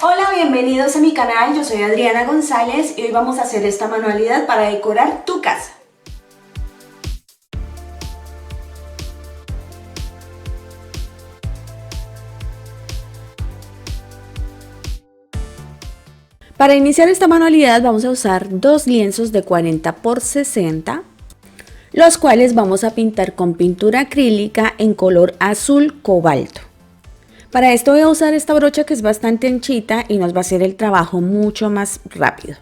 Hola, bienvenidos a mi canal, yo soy Adriana González y hoy vamos a hacer esta manualidad para decorar tu casa. Para iniciar esta manualidad vamos a usar dos lienzos de 40 por 60, los cuales vamos a pintar con pintura acrílica en color azul cobalto. Para esto voy a usar esta brocha que es bastante anchita y nos va a hacer el trabajo mucho más rápido.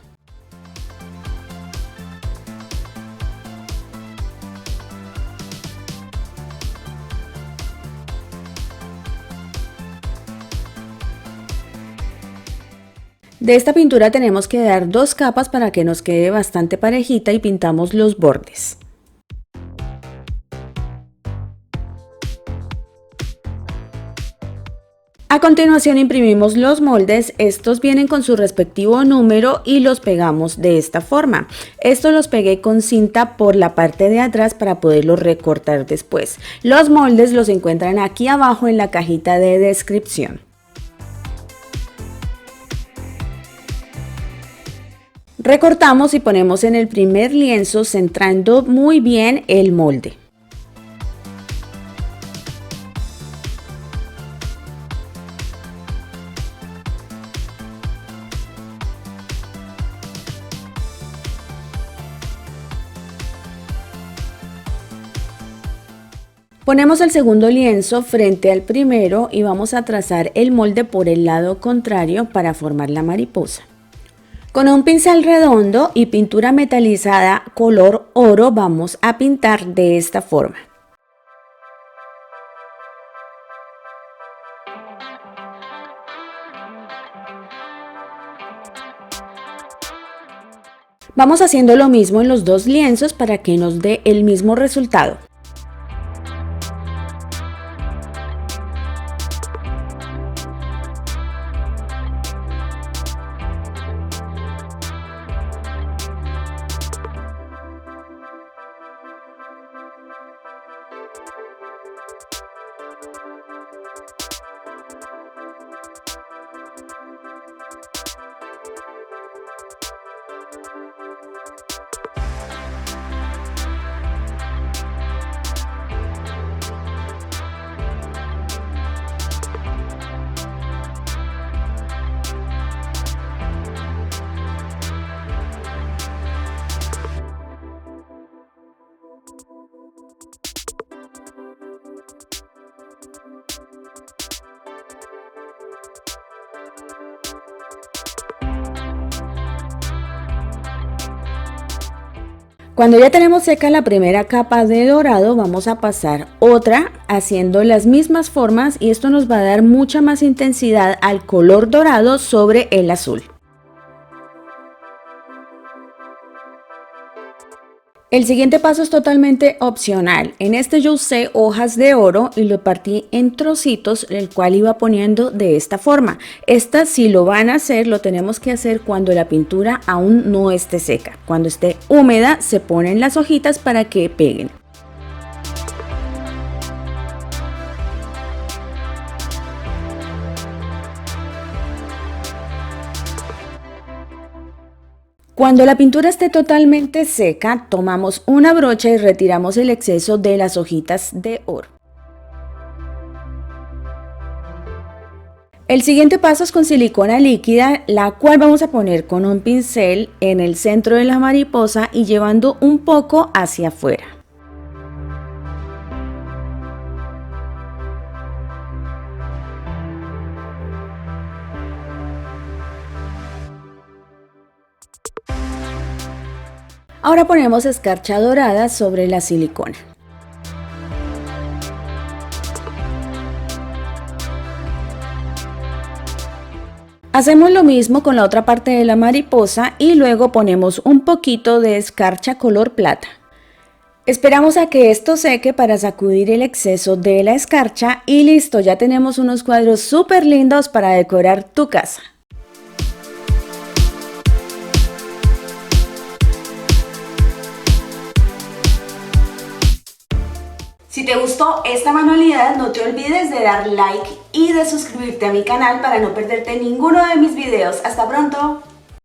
De esta pintura tenemos que dar dos capas para que nos quede bastante parejita y pintamos los bordes. A continuación imprimimos los moldes, estos vienen con su respectivo número y los pegamos de esta forma. Estos los pegué con cinta por la parte de atrás para poderlos recortar después. Los moldes los encuentran aquí abajo en la cajita de descripción. Recortamos y ponemos en el primer lienzo centrando muy bien el molde. Ponemos el segundo lienzo frente al primero y vamos a trazar el molde por el lado contrario para formar la mariposa. Con un pincel redondo y pintura metalizada color oro vamos a pintar de esta forma. Vamos haciendo lo mismo en los dos lienzos para que nos dé el mismo resultado. Cuando ya tenemos seca la primera capa de dorado, vamos a pasar otra haciendo las mismas formas y esto nos va a dar mucha más intensidad al color dorado sobre el azul. El siguiente paso es totalmente opcional. En este yo usé hojas de oro y lo partí en trocitos, el cual iba poniendo de esta forma. Esta, si lo van a hacer, lo tenemos que hacer cuando la pintura aún no esté seca. Cuando esté húmeda se ponen las hojitas para que peguen. Cuando la pintura esté totalmente seca, tomamos una brocha y retiramos el exceso de las hojitas de oro. El siguiente paso es con silicona líquida, la cual vamos a poner con un pincel en el centro de la mariposa y llevando un poco hacia afuera. Ahora ponemos escarcha dorada sobre la silicona. Hacemos lo mismo con la otra parte de la mariposa y luego ponemos un poquito de escarcha color plata. Esperamos a que esto seque para sacudir el exceso de la escarcha y listo, ya tenemos unos cuadros súper lindos para decorar tu casa. Si te gustó esta manualidad, no te olvides de dar like y de suscribirte a mi canal para no perderte ninguno de mis videos. ¡Hasta pronto!